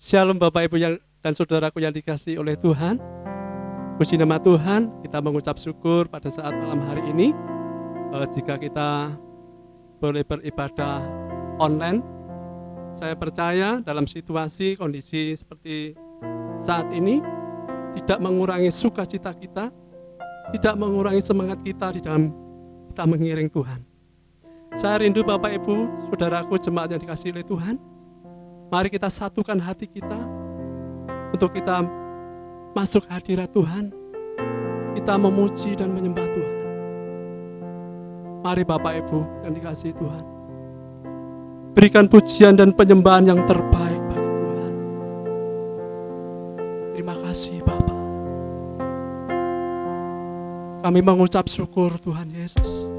Shalom Bapak Ibu dan saudaraku yang dikasihi oleh Tuhan. Puji nama Tuhan, kita mengucap syukur pada saat malam hari ini. Jika kita boleh beribadah online, saya percaya dalam situasi, kondisi seperti saat ini, tidak mengurangi sukacita kita, tidak mengurangi semangat kita di dalam kita mengiring Tuhan. Saya rindu Bapak Ibu, saudaraku jemaat yang dikasihi oleh Tuhan. Mari kita satukan hati kita untuk kita masuk hadirat Tuhan. Kita memuji dan menyembah Tuhan. Mari Bapak Ibu yang dikasihi Tuhan, berikan pujian dan penyembahan yang terbaik bagi Tuhan. Terima kasih Bapak. Kami mengucap syukur Tuhan Yesus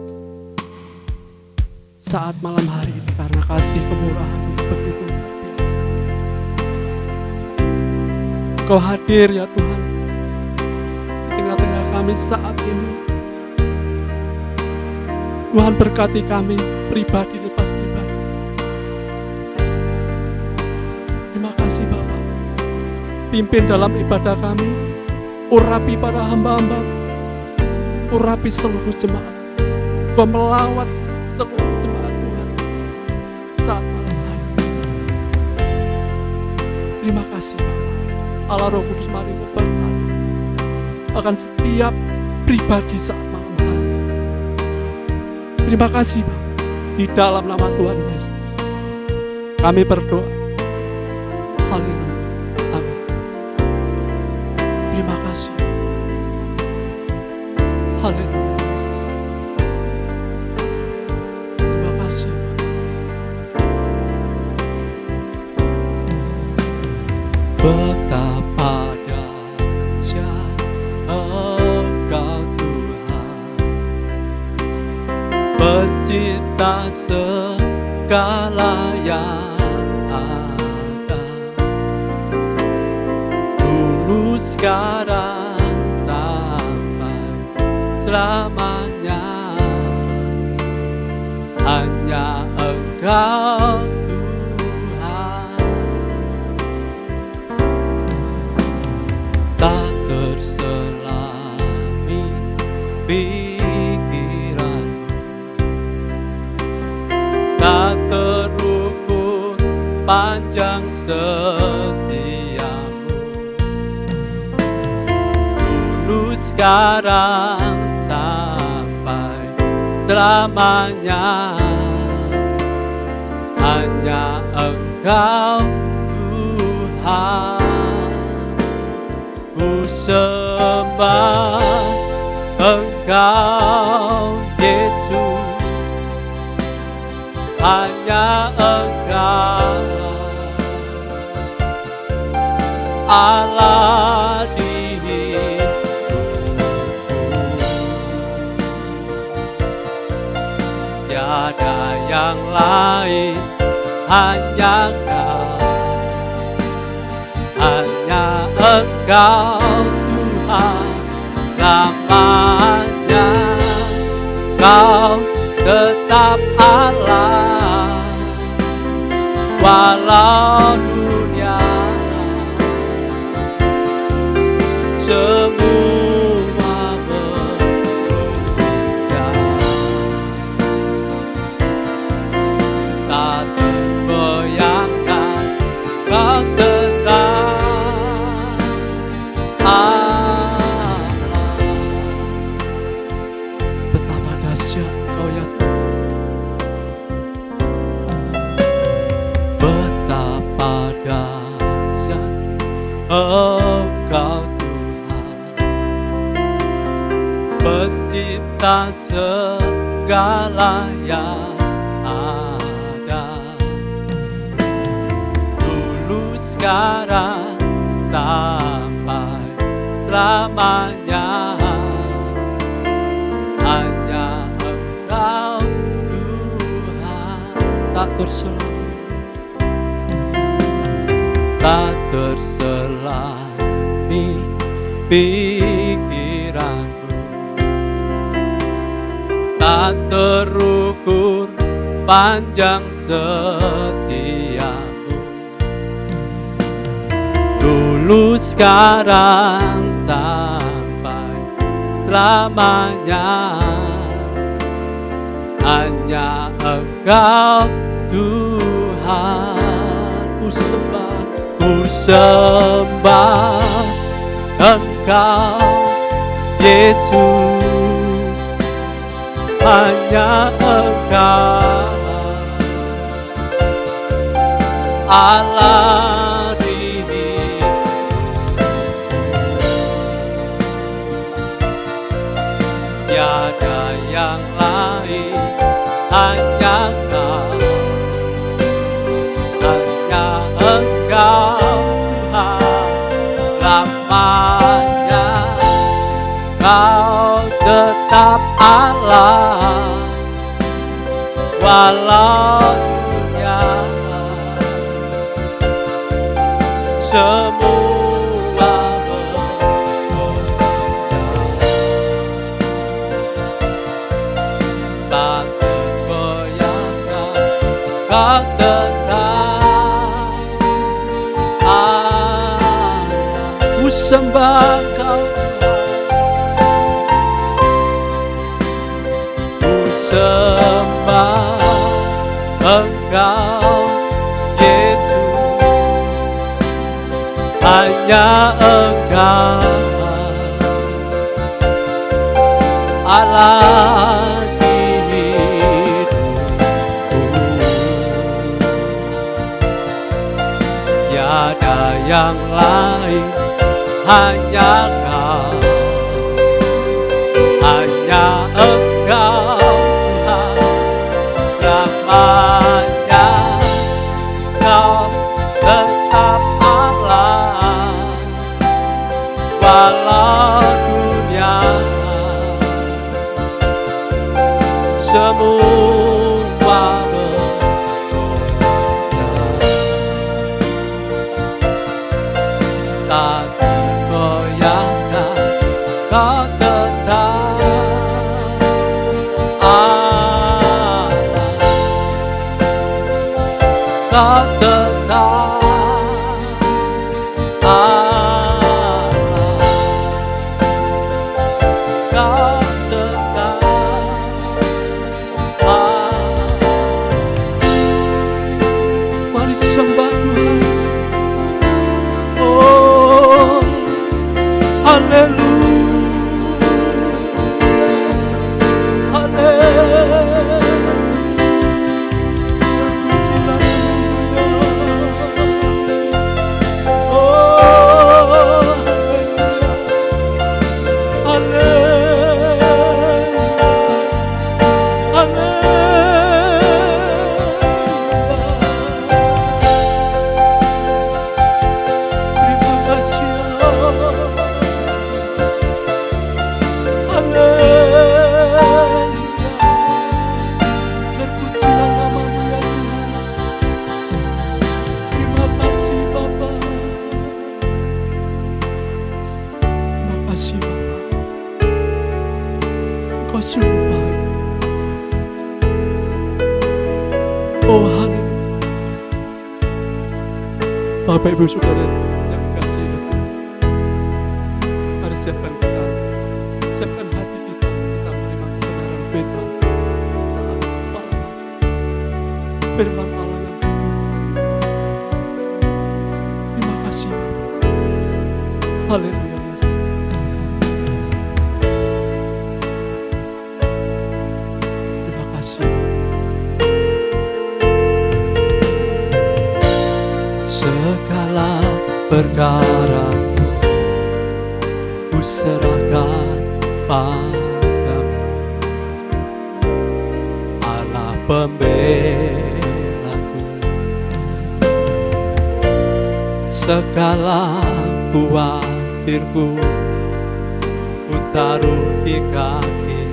saat malam hari ini karena kasih kemurahan yang begitu luar biasa. Kau hadir ya Tuhan di tengah-tengah kami saat ini. Tuhan berkati kami pribadi lepas pribadi. Terima kasih Bapak. Pimpin dalam ibadah kami, urapi para hamba-hamba, urapi seluruh jemaat. Kau melawat seluruh jemaat Tuhan saat malam hari. Terima kasih Bapak. Allah Roh Kudus, mari Kau berkati akan setiap pribadi saat malam hari. Terima kasih Bapak. Di dalam nama Tuhan Yesus kami berdoa. Haleluya. Amin. Terima kasih. Haleluya Yesus. Terima kasih. Betapa dahsyat Engkau Tuhan, Pencipta segala yang ada, dulu sekarang sampai selamanya. Hanya Engkau Tuhan, tak terselami pikiran, tak terukur panjang setiamu. Dulu sekarang sampai selamanya. Hanya Engkau Tuhan. Ku sembah Engkau Yesus, hanya Engkau Allah di hidupku. Tiada yang lain, hanya Engkau, hanya Engkau Tuhan. Lamanya Kau tetap Allah, walau dunia semua bergoncang, tak tergoyahkan Kau tetap Allah. Betapa dahsyat Kau ya Tuhan. Betapa dahsyat Engkau Tuhan, Pencipta segala yang ada, dulu sekarang sampai selamanya. Hanya Engkau Tuhan, tak terselami, tak terselami pikiranku, tak terukur panjang setiamu. dulu sekarang sampai selamanya. Hanya Engkau Tuhan, ku sembah Engkau Yesus, hanya Engkau Allah diri. Tiada yang lain, hanya Engkau, hanya Engkau Tuhan lamanya. Kau tetap Allah walau dunia semua bergoncang, tak tergoyahkan. Kau tetap Allah, ku sembah Kau Tuhan, ku sembah Engkau Yesus, hanya Engkau Allah di hidupku. Tiada yang lain, hanya Kau, hanya Engkau Tuhan selamanya. Kau tetap Allah walau dunia semua bergoncang, tak tergoyahkan. Kau tetap Allah, Kau tetap Allah, Kau tetap Allah. Mari sembah Tuhan. Oh, haleluya, haleluya. Terpujilah namanya. Oh, haleluya, haleluya. Terima kasih Allah. Haleluya. Terpujilah nama-Mu ya Tuhan. Terima kasih Bapa. Terima kasih Bapa. Engkau sungguh baik. Oh haleluya. Bapak Ibu Saudara yang dikasihi Tuhan, mari siapkan kita, siapkan hati kita menerima kebenaran firman saat malam, firman Allah yang hidup. Terima kasih Bapa. Haleluya Yesus. Terima kasih. Segala perkara ku serahkan padamu, Allah pembelaku. Segala khawatirku ku taruh di kaki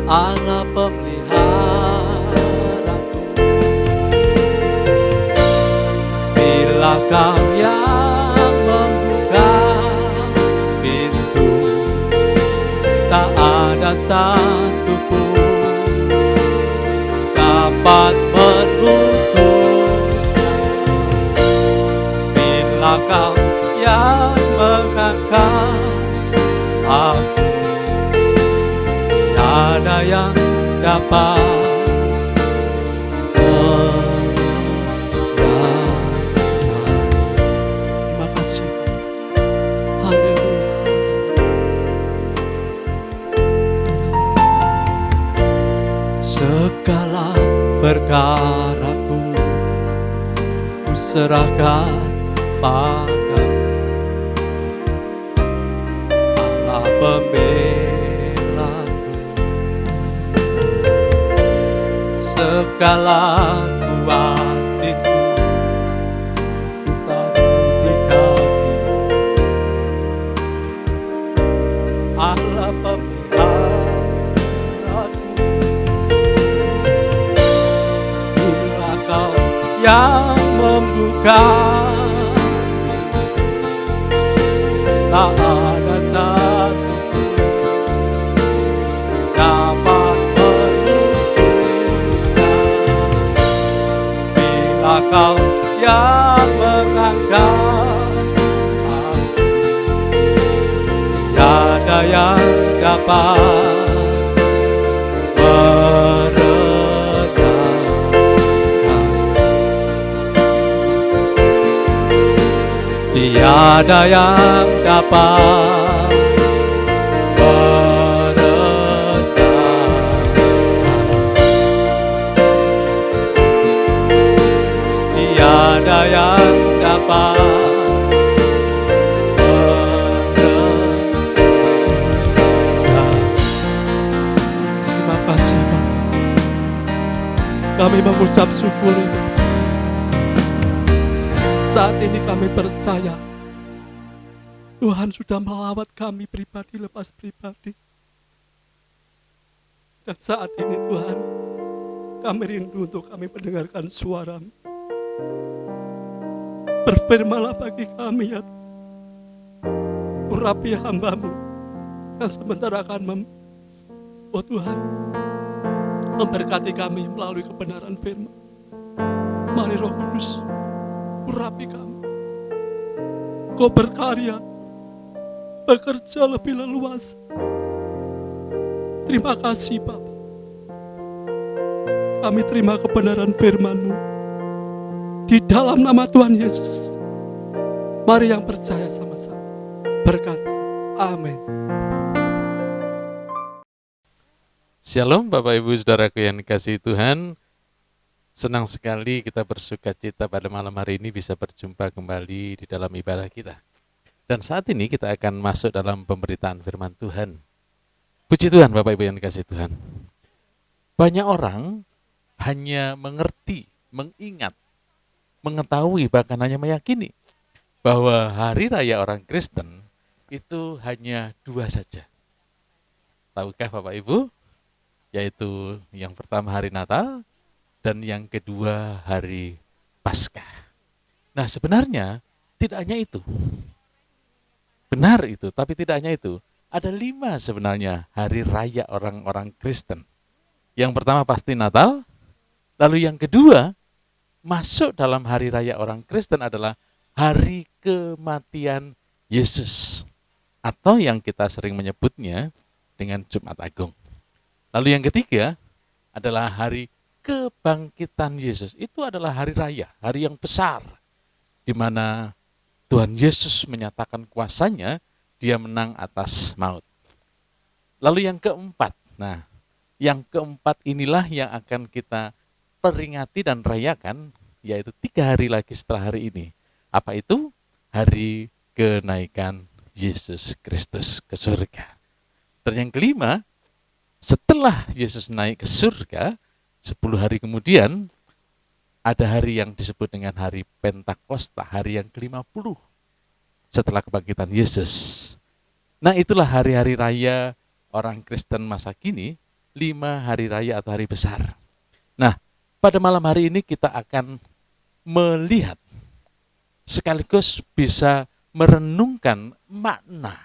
Allah pemeliharaku. Bila Kau yang membuka pintu, tak ada satu pun dapat menutup. menangkan aku, tiada yang dapat mengalahkan. Terima kasih. Haleluya. Segala perkaraku ku serahkan padamu, Allah pembelaku. Segala kuat itu ku taruh di kaki Allah pemeliharaku. Bila Kau yang membuka, tak ada satu dapat menutupnya. Bila Kau yang mengangkat aku, tiada yang dapat meredamkan. Tiada yang dapat meredamkan. Tiada yang dapat meredamkan. Terima kasih Bapak. Kami mengucap syukur ini. Saat ini kami percaya Tuhan sudah melawat kami pribadi lepas pribadi. Dan saat ini Tuhan, kami rindu untuk kami mendengarkan suara-Mu. Berfirmanlah bagi kami ya Tuhan. Urapi hamba-Mu yang sebentar akan oh Tuhan, memberkati kami melalui kebenaran firman. Mari Roh Kudus, urapi kami. Kau berkarya, bekerja lebih leluasa. Terima kasih Bapak. Kami terima kebenaran firman-Mu di dalam nama Tuhan Yesus. Mari yang percaya sama-sama berkata amin. Shalom Bapak Ibu Saudaraku yang dikasihi Tuhan. Senang sekali kita bersuka cita pada malam hari ini bisa berjumpa kembali di dalam ibadah kita. Dan saat ini kita akan masuk dalam pemberitaan firman Tuhan. Puji Tuhan Bapak Ibu yang dikasihi Tuhan. Banyak orang hanya mengerti, mengingat, mengetahui, bahkan hanya meyakini bahwa hari raya orang Kristen itu hanya 2 saja. Tahukah Bapak Ibu? Yaitu yang pertama hari Natal dan yang kedua hari Paskah. Nah sebenarnya tidak hanya itu. Benar itu, tapi tidak hanya itu. Ada 5 sebenarnya hari raya orang-orang Kristen. Yang pertama pasti Natal, lalu yang kedua masuk dalam hari raya orang Kristen adalah hari kematian Yesus. Atau yang kita sering menyebutnya dengan Jumat Agung. Lalu yang ketiga adalah hari kebangkitan Yesus. Itu adalah hari raya, hari yang besar, di mana Tuhan Yesus menyatakan kuasanya, dia menang atas maut. Lalu yang keempat, yang keempat inilah yang akan kita peringati dan rayakan, yaitu 3 hari lagi setelah hari ini. Apa itu? Hari kenaikan Yesus Kristus ke surga. Dan yang kelima, setelah Yesus naik ke surga, 10 hari kemudian, ada hari yang disebut dengan hari Pentakosta, hari yang ke-50 setelah kebangkitan Yesus. Nah itulah hari-hari raya orang Kristen masa kini, 5 hari raya atau hari besar. Nah pada malam hari ini kita akan melihat, sekaligus bisa merenungkan makna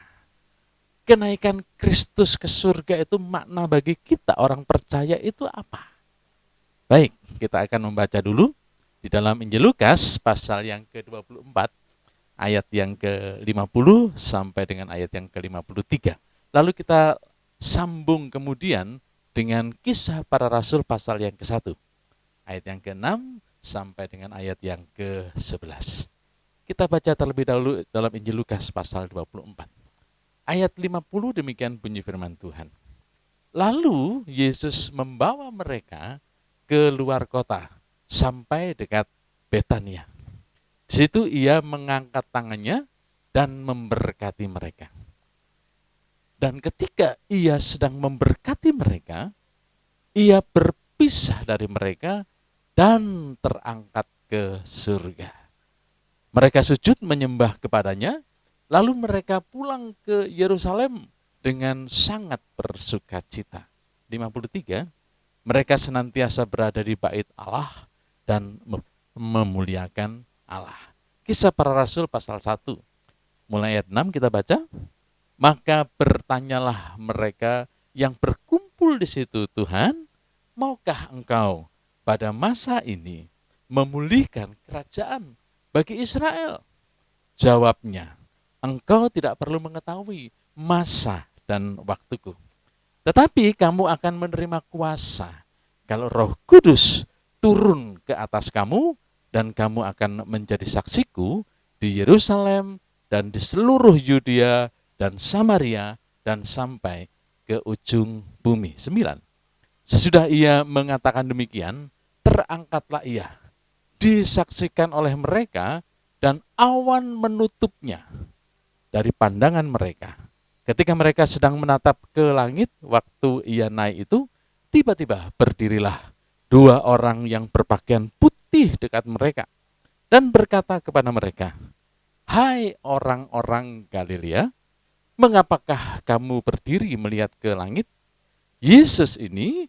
kenaikan Kristus ke surga itu. Makna bagi kita orang percaya itu apa? Baik, kita akan membaca dulu di dalam Injil Lukas pasal yang ke-24 ayat yang ke-50 sampai dengan ayat yang ke-53. Lalu kita sambung kemudian dengan Kisah Para Rasul pasal yang ke-1. Ayat yang ke-6 sampai dengan ayat yang ke-11. Kita baca terlebih dahulu dalam Injil Lukas pasal 24. Ayat 50 demikian bunyi firman Tuhan. Lalu Yesus membawa mereka ke luar kota sampai dekat Betania. Di situ ia mengangkat tangannya dan memberkati mereka. Dan ketika ia sedang memberkati mereka, ia berpisah dari mereka dan terangkat ke surga. Mereka sujud menyembah kepadanya, lalu mereka pulang ke Yerusalem dengan sangat bersukacita. 53, mereka senantiasa berada di bait Allah dan memuliakan Allah. Kisah Para Rasul pasal 1, mulai ayat 6 kita baca. Maka bertanyalah mereka yang berkumpul di situ, Tuhan, maukah engkau pada masa ini memulihkan kerajaan bagi Israel? Jawabnya, engkau tidak perlu mengetahui masa dan waktuku. Tetapi kamu akan menerima kuasa kalau Roh Kudus turun ke atas kamu, dan kamu akan menjadi saksiku di Yerusalem dan di seluruh Yudea dan Samaria dan sampai ke ujung bumi. 9. Sesudah ia mengatakan demikian, terangkatlah ia, disaksikan oleh mereka, dan awan menutupnya dari pandangan mereka. Ketika mereka sedang menatap ke langit, waktu ia naik itu, tiba-tiba berdirilah 2 orang yang berpakaian putih dekat mereka dan berkata kepada mereka, hai orang-orang Galilea, mengapakah kamu berdiri melihat ke langit? Yesus ini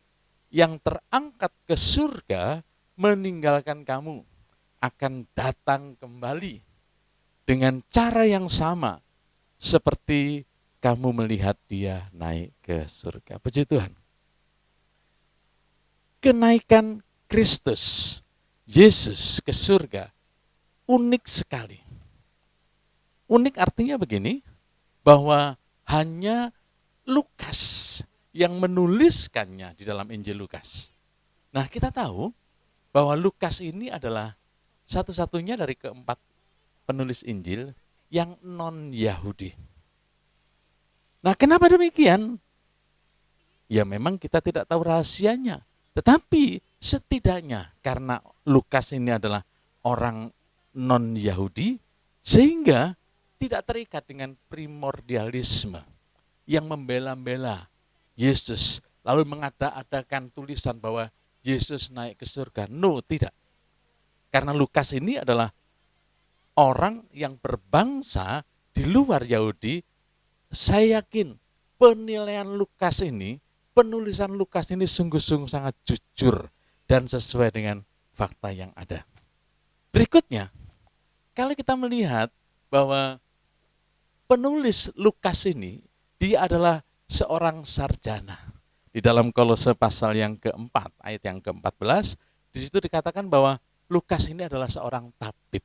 yang terangkat ke surga meninggalkan kamu akan datang kembali dengan cara yang sama seperti kamu melihat dia naik ke surga. Puji Tuhan. Kenaikan Kristus, Yesus ke surga, unik sekali. Unik artinya begini, bahwa hanya Lukas yang menuliskannya di dalam Injil Lukas. Nah, kita tahu bahwa Lukas ini adalah satu-satunya dari keempat penulis Injil yang non-Yahudi. Nah, kenapa demikian? Ya memang kita tidak tahu rahasianya. Tetapi setidaknya karena Lukas ini adalah orang non-Yahudi, sehingga tidak terikat dengan primordialisme yang membela-bela Yesus, lalu mengada-adakan tulisan bahwa Yesus naik ke surga. No, tidak. Karena Lukas ini adalah orang yang berbangsa di luar Yahudi. Saya yakin penilaian Lukas ini, penulisan Lukas ini sungguh-sungguh sangat jujur dan sesuai dengan fakta yang ada. Berikutnya, kalau kita melihat bahwa penulis Lukas ini, dia adalah seorang sarjana. Di dalam Kolose pasal yang keempat, ayat yang ke-14, di situ dikatakan bahwa Lukas ini adalah seorang tabib.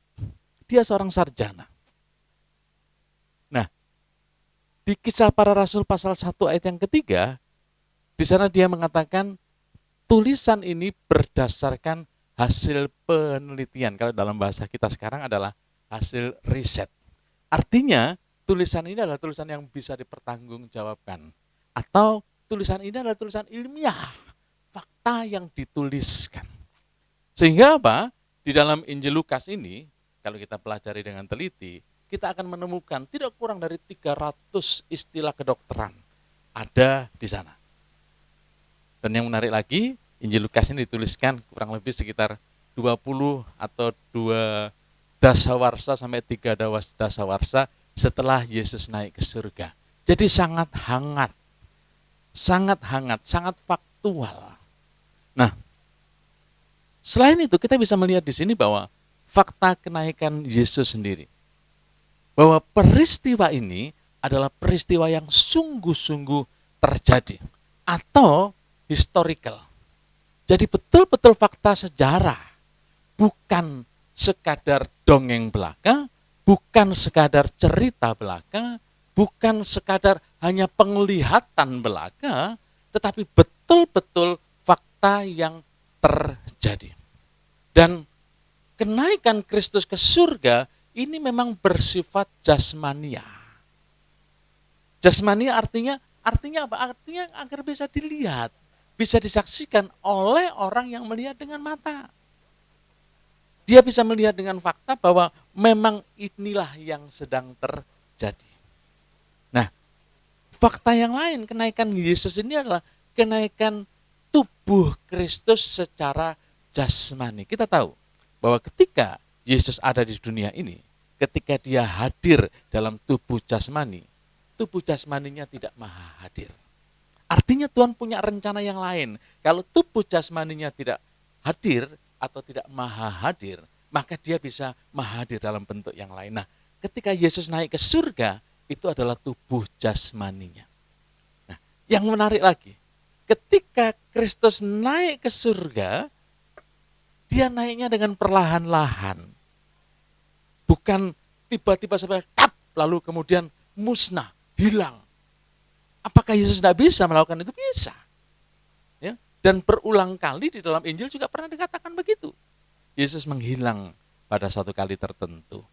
Dia seorang sarjana. Nah, di Kisah Para Rasul pasal 1 ayat yang ketiga, di sana dia mengatakan tulisan ini berdasarkan hasil penelitian. Kalau dalam bahasa kita sekarang adalah hasil riset. Artinya, tulisan ini adalah tulisan yang bisa dipertanggungjawabkan. Atau tulisan ini adalah tulisan ilmiah, fakta yang dituliskan. Sehingga apa? Di dalam Injil Lukas ini, kalau kita pelajari dengan teliti, kita akan menemukan tidak kurang dari 300 istilah kedokteran ada di sana. Dan yang menarik lagi, Injil Lukas ini dituliskan kurang lebih sekitar 20 atau 2 dasawarsa sampai 3 dasawarsa setelah Yesus naik ke surga. Jadi sangat hangat, sangat faktual. Nah, selain itu kita bisa melihat di sini bahwa fakta kenaikan Yesus sendiri, bahwa peristiwa ini adalah peristiwa yang sungguh-sungguh terjadi atau historical. Jadi betul-betul fakta sejarah, bukan sekadar dongeng belaka, bukan sekadar cerita belaka, bukan sekadar hanya penglihatan belaka, tetapi betul-betul fakta yang terjadi. Dan kenaikan Kristus ke surga ini memang bersifat jasmania. Jasmania artinya apa? Artinya agar bisa dilihat, bisa disaksikan oleh orang yang melihat dengan mata. Dia bisa melihat dengan fakta bahwa memang inilah yang sedang terjadi. Nah, fakta yang lain kenaikan Yesus ini adalah kenaikan tubuh Kristus secara jasmani. Kita tahu bahwa ketika Yesus ada di dunia ini, ketika dia hadir dalam tubuh jasmaninya tidak maha hadir. Artinya Tuhan punya rencana yang lain. Kalau tubuh jasmaninya tidak hadir atau tidak maha hadir, maka dia bisa maha hadir dalam bentuk yang lain. Nah, ketika Yesus naik ke surga, itu adalah tubuh jasmaninya. Nah, yang menarik lagi, ketika Kristus naik ke surga, dia naiknya dengan perlahan-lahan. Bukan tiba-tiba sampai tap, lalu kemudian musnah, hilang. Apakah Yesus tidak bisa melakukan itu? Bisa. Ya. Dan berulang kali di dalam Injil juga pernah dikatakan begitu. Yesus menghilang pada satu kali tertentu.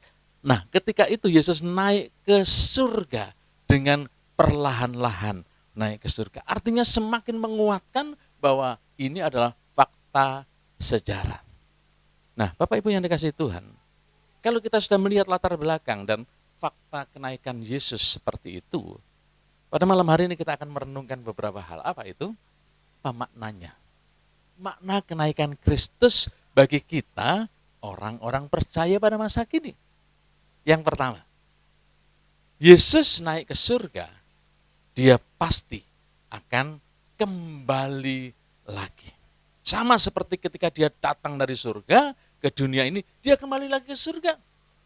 Nah, ketika itu Yesus naik ke surga dengan perlahan-lahan naik ke surga. Artinya semakin menguatkan bahwa ini adalah fakta sejarah. Nah, Bapak Ibu yang dikasihi Tuhan, kalau kita sudah melihat latar belakang dan fakta kenaikan Yesus seperti itu, pada malam hari ini kita akan merenungkan beberapa hal. Apa itu? Apa maknanya? Makna kenaikan Kristus bagi kita, orang-orang percaya pada masa kini. Yang pertama, Yesus naik ke surga, dia pasti akan kembali lagi. Sama seperti ketika dia datang dari surga ke dunia ini, dia kembali lagi ke surga.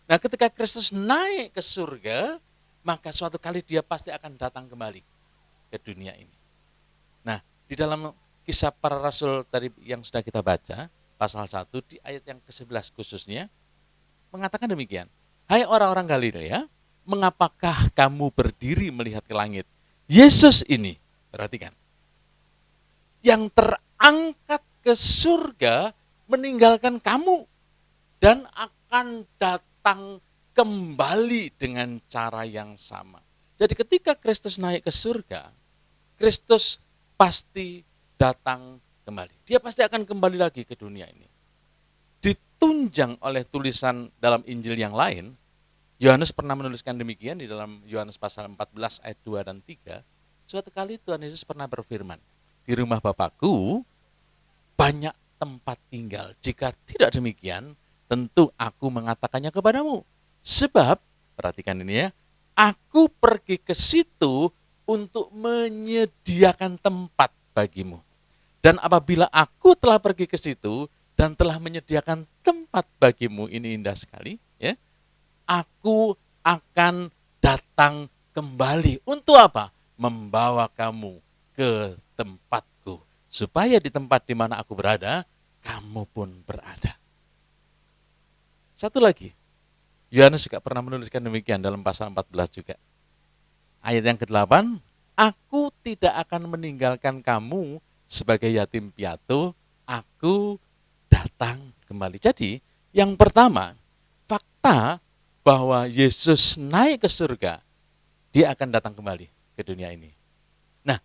Nah, ketika Kristus naik ke surga, maka suatu kali dia pasti akan datang kembali ke dunia ini. Nah, di dalam kisah para rasul tadi yang sudah kita baca, pasal 1 di ayat yang ke-11 khususnya, mengatakan demikian. Hai orang-orang Galilea, mengapakah kamu berdiri melihat ke langit? Yesus ini, perhatikan, yang terangkat ke surga meninggalkan kamu dan akan datang kembali dengan cara yang sama. Jadi ketika Kristus naik ke surga, Kristus pasti datang kembali. Dia pasti akan kembali lagi ke dunia ini. Ditunjang oleh tulisan dalam Injil yang lain, Yohanes pernah menuliskan demikian di dalam Yohanes pasal 14 ayat 2 dan 3. Suatu kali Tuhan Yesus pernah berfirman, di rumah Bapakku banyak tempat tinggal. Jika tidak demikian, tentu aku mengatakannya kepadamu. Sebab, perhatikan ini ya, aku pergi ke situ untuk menyediakan tempat bagimu. Dan apabila aku telah pergi ke situ dan telah menyediakan tempat bagimu, ini indah sekali, ya. Aku akan datang kembali. Untuk apa? Membawa kamu ke tempatku. Supaya di tempat di mana aku berada, kamu pun berada. Satu lagi, Yohanes juga pernah menuliskan demikian dalam pasal 14 juga. Ayat yang ke-8, aku tidak akan meninggalkan kamu sebagai yatim piatu, aku datang kembali. Jadi, yang pertama, fakta bahwa Yesus naik ke surga, dia akan datang kembali ke dunia ini. Nah,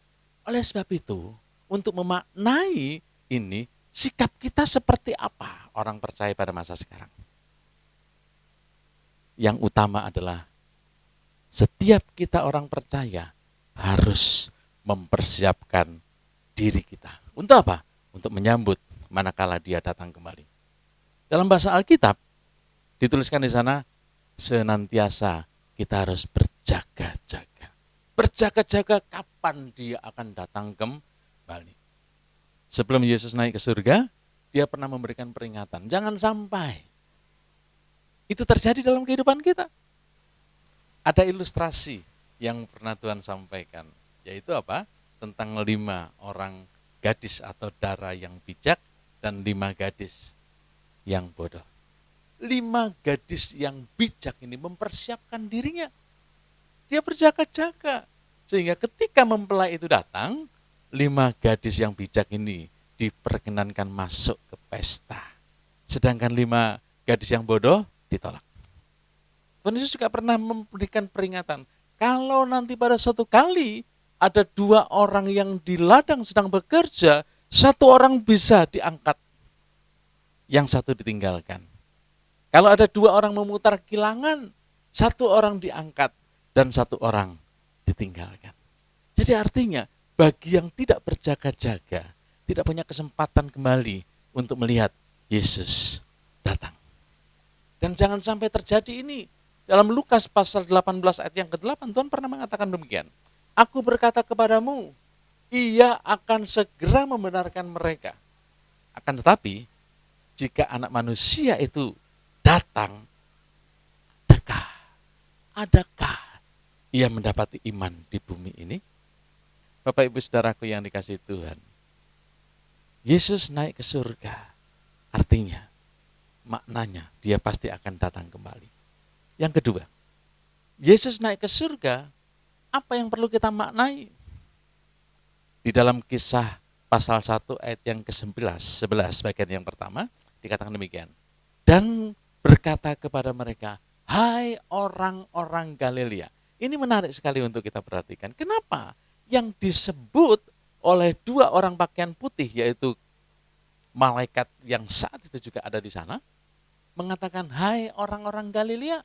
oleh sebab itu, untuk memaknai ini, sikap kita seperti apa orang percaya pada masa sekarang? Yang utama adalah setiap kita orang percaya harus mempersiapkan diri kita. Untuk apa? Untuk menyambut manakala dia datang kembali. Dalam bahasa Alkitab dituliskan di sana, senantiasa kita harus berjaga-jaga. Berjaga-jaga kapan dia akan datang kembali. Sebelum Yesus naik ke surga, dia pernah memberikan peringatan, jangan sampai itu terjadi dalam kehidupan kita. Ada ilustrasi yang pernah Tuhan sampaikan, yaitu apa? Tentang 5 orang gadis atau dara yang bijak dan 5 gadis yang bodoh. 5 gadis yang bijak ini mempersiapkan dirinya. Dia berjaga-jaga. Sehingga ketika mempelai itu datang, 5 gadis yang bijak ini diperkenankan masuk ke pesta. Sedangkan 5 gadis yang bodoh ditolak. Tuhan Yesus juga pernah memberikan peringatan. Kalau nanti pada suatu kali ada 2 orang yang di ladang sedang bekerja, 1 orang bisa diangkat, yang 1 ditinggalkan. Kalau ada 2 orang memutar kilangan, 1 orang diangkat dan 1 orang ditinggalkan. Jadi artinya bagi yang tidak berjaga-jaga, tidak punya kesempatan kembali untuk melihat Yesus datang. Dan jangan sampai terjadi ini. Dalam Lukas pasal 18 ayat yang ke-8, Tuhan pernah mengatakan demikian. Aku berkata kepadamu, ia akan segera membenarkan mereka. Akan tetapi, jika anak manusia itu datang, adakah ia mendapati iman di bumi ini? Bapak Ibu Saudaraku yang dikasihi Tuhan, Yesus naik ke surga, artinya, maknanya dia pasti akan datang kembali. Yang kedua, Yesus naik ke surga, apa yang perlu kita maknai? Di dalam Kisah pasal 1 ayat yang ke-11 bagian yang pertama, dikatakan demikian. Dan berkata kepada mereka, hai orang-orang Galilea. Ini menarik sekali untuk kita perhatikan. Kenapa yang disebut oleh 2 orang pakaian putih, yaitu malaikat yang saat itu juga ada di sana, mengatakan, hai orang-orang Galilea.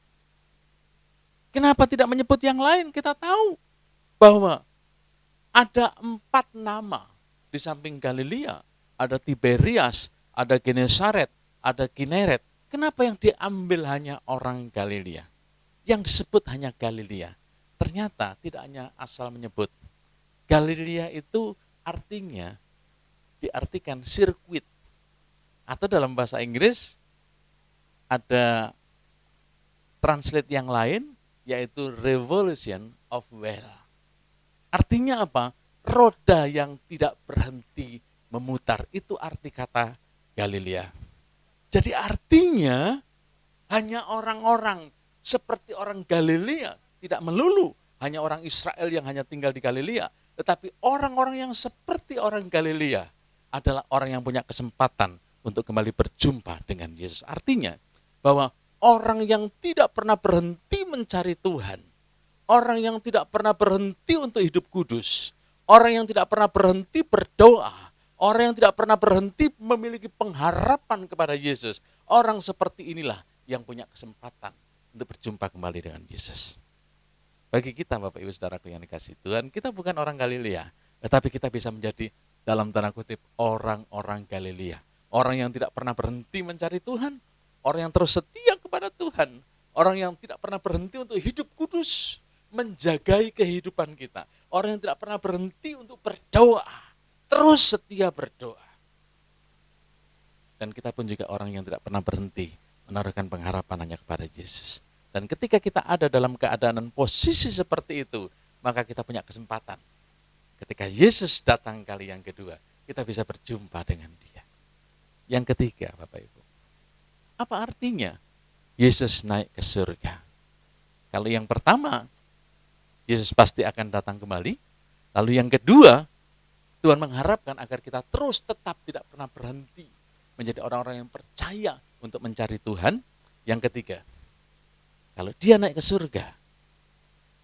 Kenapa tidak menyebut yang lain? Kita tahu bahwa ada 4 nama di samping Galilea. Ada Tiberias, ada Genesaret, ada Kineret. Kenapa yang diambil hanya orang Galilea? Yang disebut hanya Galilea. Ternyata tidak hanya asal menyebut. Galilea itu artinya diartikan sirkuit. Atau dalam bahasa Inggris ada translate yang lain, yaitu revolution of wheel. Artinya apa? Roda yang tidak berhenti memutar. Itu arti kata Galilea. Jadi artinya hanya orang-orang seperti orang Galilea, tidak melulu hanya orang Israel yang hanya tinggal di Galilea, tetapi orang-orang yang seperti orang Galilea adalah orang yang punya kesempatan untuk kembali berjumpa dengan Yesus. Artinya bahwa orang yang tidak pernah berhenti mencari Tuhan, orang yang tidak pernah berhenti untuk hidup kudus, orang yang tidak pernah berhenti berdoa, orang yang tidak pernah berhenti memiliki pengharapan kepada Yesus, orang seperti inilah yang punya kesempatan untuk berjumpa kembali dengan Yesus. Bagi kita Bapak Ibu Saudaraku yang dikasihi Tuhan, kita bukan orang Galilea, tetapi kita bisa menjadi dalam tanda kutip orang-orang Galilea. Orang yang tidak pernah berhenti mencari Tuhan, orang yang terus setia kepada Tuhan, orang yang tidak pernah berhenti untuk hidup kudus, menjagai kehidupan kita, orang yang tidak pernah berhenti untuk berdoa, terus setia berdoa. Dan kita pun juga orang yang tidak pernah berhenti menaruhkan pengharapan hanya kepada Yesus. Dan ketika kita ada dalam keadaan dan posisi seperti itu, maka kita punya kesempatan. Ketika Yesus datang kali yang kedua, kita bisa berjumpa dengan Dia. Yang ketiga, Bapak Ibu, apa artinya Yesus naik ke surga? Kalau yang pertama, Yesus pasti akan datang kembali. Lalu yang kedua, Tuhan mengharapkan agar kita terus tetap tidak pernah berhenti menjadi orang-orang yang percaya untuk mencari Tuhan. Yang ketiga, kalau Dia naik ke surga,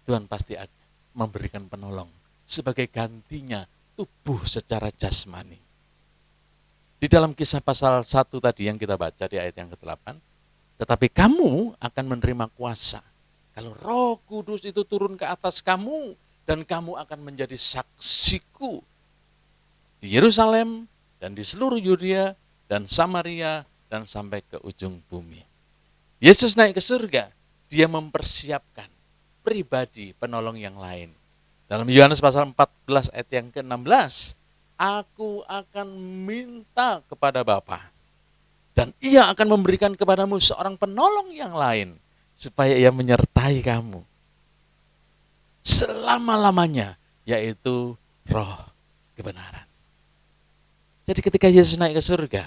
Tuhan pasti akan memberikan penolong sebagai gantinya tubuh secara jasmani. Di dalam Kisah pasal 1 tadi yang kita baca di ayat yang ke-8, tetapi kamu akan menerima kuasa kalau Roh Kudus itu turun ke atas kamu, dan kamu akan menjadi saksiku di Yerusalem dan di seluruh Yudea dan Samaria dan sampai ke ujung bumi. Yesus naik ke surga, Dia mempersiapkan pribadi penolong yang lain. Dalam Yohanes pasal 14 ayat yang ke-16, aku akan minta kepada Bapa, dan Ia akan memberikan kepadamu seorang penolong yang lain, supaya Ia menyertai kamu selama-lamanya, yaitu Roh kebenaran. Jadi ketika Yesus naik ke surga,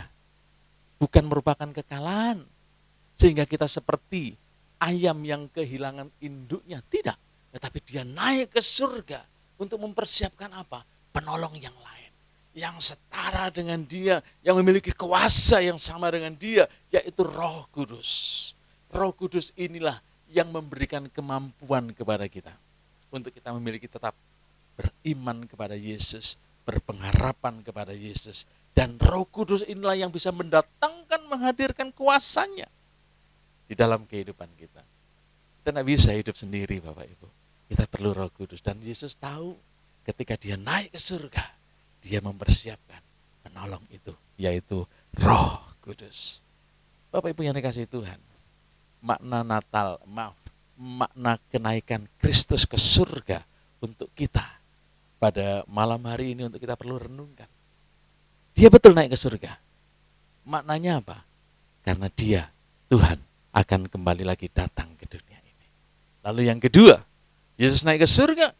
bukan merupakan kekalahan. sehingga kita seperti ayam yang kehilangan induknya. Tidak, tetapi dia naik ke surga untuk mempersiapkan apa? Penolong yang lain, yang setara dengan dia, yang memiliki kuasa yang sama dengan dia, yaitu Roh Kudus. Roh Kudus inilah yang memberikan kemampuan kepada kita untuk kita memiliki tetap beriman kepada Yesus, berpengharapan kepada Yesus. Dan Roh Kudus inilah yang bisa mendatangkan, menghadirkan kuasanya di dalam kehidupan kita. Kita tidak bisa hidup sendiri Bapak Ibu. Kita perlu Roh Kudus. Dan Yesus tahu ketika dia naik ke surga, dia mempersiapkan penolong itu, yaitu Roh Kudus. Bapak Ibu yang dikasihi Tuhan, makna makna kenaikan Kristus ke surga untuk kita pada malam hari ini untuk kita perlu renungkan. Dia betul naik ke surga. Maknanya apa? Karena dia, Tuhan, akan kembali lagi datang ke dunia ini. Lalu yang kedua, Yesus naik ke surga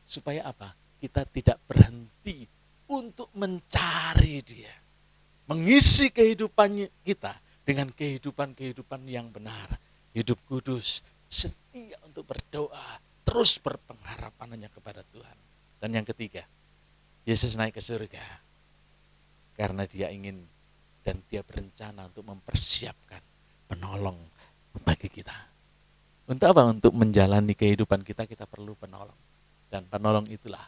supaya apa? Kita tidak berhenti untuk mencari dia. Mengisi kehidupan kita dengan kehidupan yang benar. Hidup kudus, setia untuk berdoa, terus berpengharapan hanya kepada Tuhan. Dan yang ketiga, Yesus naik ke surga karena dia ingin dan dia berencana untuk mempersiapkan penolong bagi kita. Untuk apa? Untuk menjalani kehidupan kita perlu penolong. Dan penolong itulah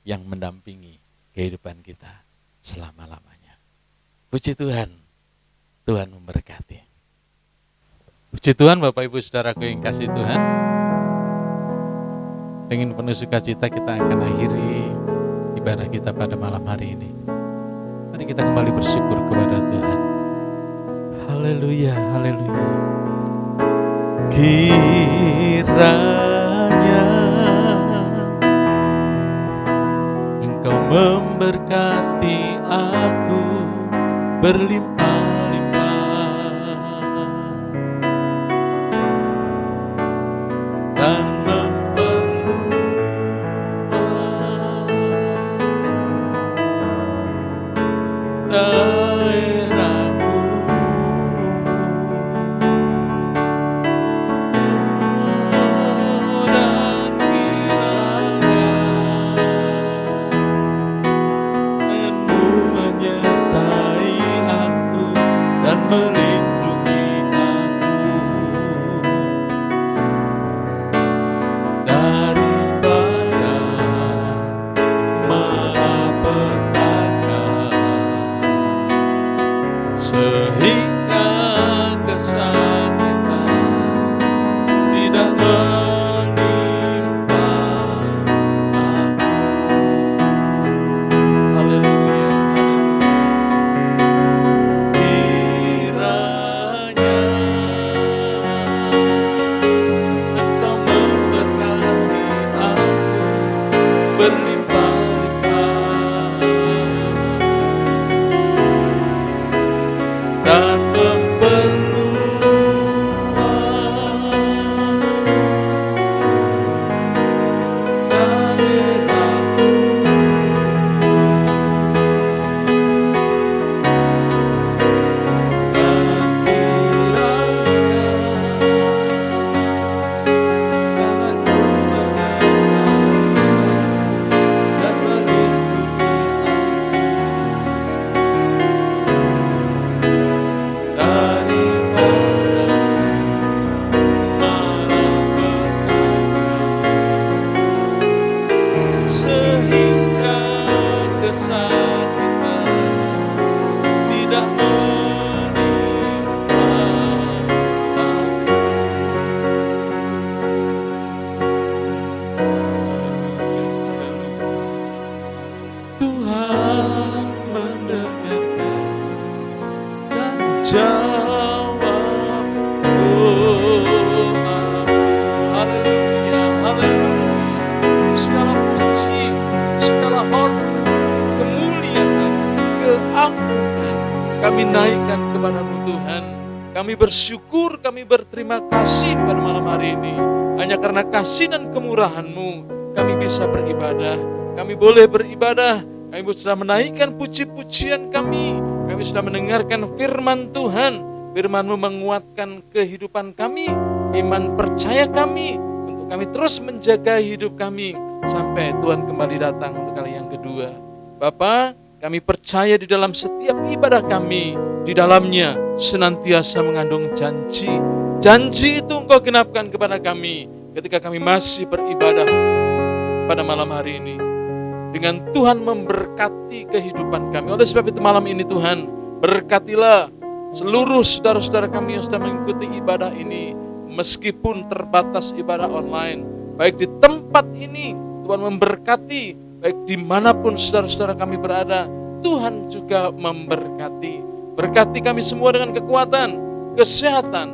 yang mendampingi kehidupan kita selama-lamanya. Puji Tuhan, Tuhan memberkati. Puji Tuhan Bapak Ibu Saudaraku yang kasih Tuhan. Dengan penuh sukacita kita akan akhiri ibadah kita pada malam hari ini. Mari kita kembali bersyukur kepada Tuhan. Haleluya, haleluya. Kiranya Engkau memberkati aku berlimpah-limpah dan daerahku. Dan kiranya Engkau menyertai aku dan melindungi aku daripada malapetaka, sehingga kesakitan tidak menimpa aku. Haleluya, haleluya. Kiranya Engkau memberkati aku berlimpah-limpah dan sehingga kesakitan tidak menimpa aku. Tuhan mendengarkan dan jawab doaku. Haleluya, haleluya. Segala puji, segala hormat, kemuliaan, keagungan kami naikkan kepadamu Tuhan. Kami bersyukur, kami berterima kasih pada malam hari ini. Hanya karena kasih dan kemurahan-Mu kami bisa beribadah. Kami boleh beribadah, kami sudah menaikkan puji-pujian kami sudah mendengarkan firman Tuhan. Firman-Mu menguatkan kehidupan kami, iman percaya kami, untuk kami terus menjaga hidup kami sampai Tuhan kembali datang untuk kali yang kedua. Bapa, kami percaya di dalam setiap ibadah kami, di dalamnya senantiasa mengandung janji. Janji itu Engkau genapkan kepada kami ketika kami masih beribadah pada malam hari ini. Dengan Tuhan memberkati kehidupan kami. Oleh sebab itu malam ini Tuhan, berkatilah seluruh saudara-saudara kami yang sedang mengikuti ibadah ini, meskipun terbatas ibadah online. Baik di tempat ini, Tuhan memberkati. Baik dimanapun saudara-saudara kami berada, Tuhan juga memberkati. Berkati kami semua dengan kekuatan, kesehatan.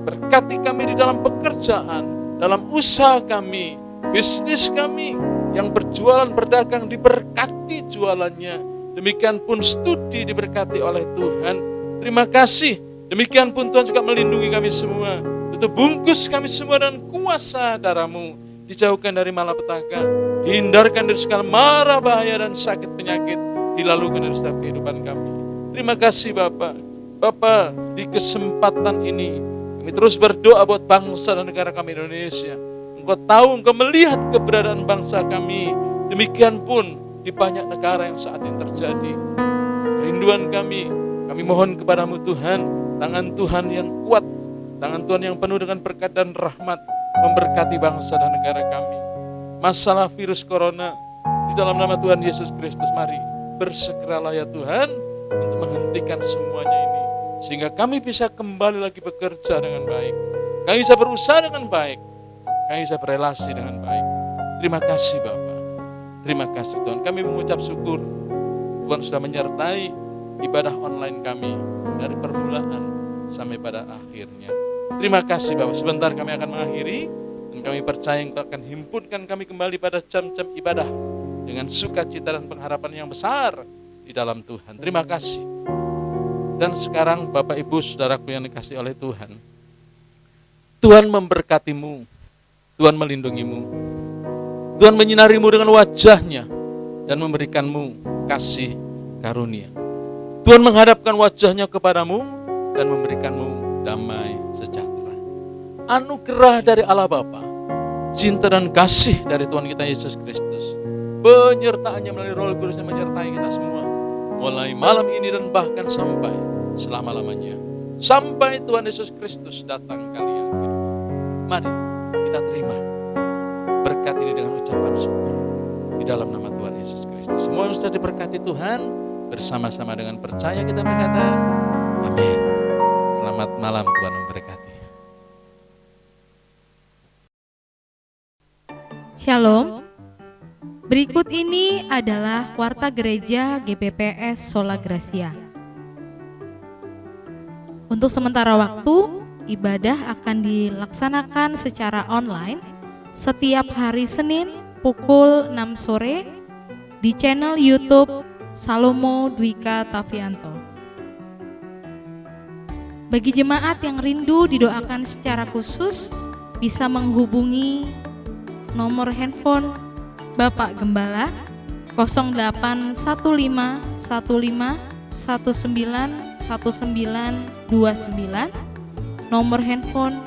Berkati kami di dalam pekerjaan, dalam usaha kami, bisnis kami. Yang berjualan, berdagang, diberkati jualannya. Demikian pun studi diberkati oleh Tuhan. Terima kasih. Demikian pun Tuhan juga melindungi kami semua. Tutup bungkus kami semua dengan kuasa darah-Mu. Dijauhkan dari malapetaka, dihindarkan dari segala mara bahaya dan sakit penyakit, dilalukan dari setiap kehidupan kami. Terima kasih Bapa. Bapa, di kesempatan ini kami terus berdoa buat bangsa dan negara kami Indonesia. Engkau tahu, Engkau melihat keberadaan bangsa kami. Demikian pun di banyak negara yang saat ini terjadi. Kerinduan kami mohon kepadamu Tuhan, tangan Tuhan yang kuat, tangan Tuhan yang penuh dengan berkat dan rahmat, memberkati bangsa dan negara kami. Masalah virus corona, di dalam nama Tuhan Yesus Kristus, mari bersegeralah ya Tuhan untuk menghentikan semuanya ini, sehingga kami bisa kembali lagi bekerja dengan baik, kami bisa berusaha dengan baik, kami bisa berelasi dengan baik. Terima kasih Bapa, terima kasih Tuhan. Kami mengucap syukur Tuhan sudah menyertai ibadah online kami dari permulaan sampai pada akhirnya. Terima kasih Bapak. Sebentar kami akan mengakhiri, dan kami percaya Engkau akan himpunkan kami kembali pada jam-jam ibadah dengan sukacita dan pengharapan yang besar di dalam Tuhan. Terima kasih. Dan sekarang Bapak Ibu Saudaraku yang dikasihi oleh Tuhan, Tuhan memberkatimu, Tuhan melindungimu, Tuhan menyinarimu dengan wajah-Nya dan memberikanmu kasih karunia. Tuhan menghadapkan wajah-Nya kepadamu dan memberikanmu damai sejahtera. Anugerah dari Allah Bapa, cinta dan kasih dari Tuhan kita Yesus Kristus, penyertaan-Nya melalui Roh Kudus yang menyertai kita semua, mulai malam ini dan bahkan sampai selama-lamanya, sampai Tuhan Yesus Kristus datang kali yang kedua. Mari kita terima berkat ini dengan ucapan syukur di dalam nama Tuhan Yesus Kristus. Semua yang sudah diberkati Tuhan, bersama-sama dengan percaya kita berkata, amin. Selamat malam, Tuhan memberkati. Shalom. Berikut ini adalah Warta Gereja GPPS Sola Gracia. Untuk sementara waktu, ibadah akan dilaksanakan secara online setiap hari Senin pukul 6 sore di channel YouTube Salomo Dwika Tavianto. Bagi jemaat yang rindu didoakan secara khusus, bisa menghubungi nomor handphone Bapak Gembala 081515191929, nomor handphone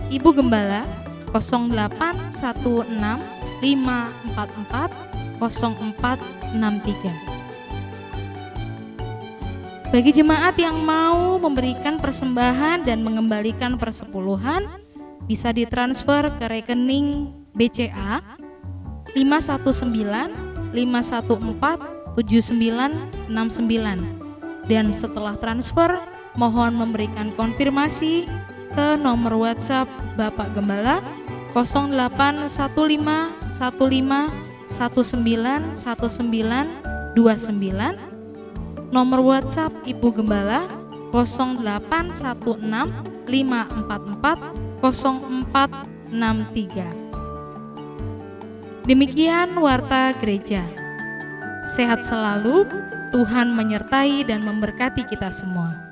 Ibu Gembala 0816540463. Bagi jemaat yang mau memberikan persembahan dan mengembalikan persepuluhan, bisa ditransfer ke rekening BCA 51951147969, dan setelah transfer mohon memberikan konfirmasi ke nomor WhatsApp Bapak Gembala 0815191929, nomor WhatsApp Ibu Gembala 0816544043. Demikian Warta Gereja. Sehat selalu, Tuhan menyertai dan memberkati kita semua.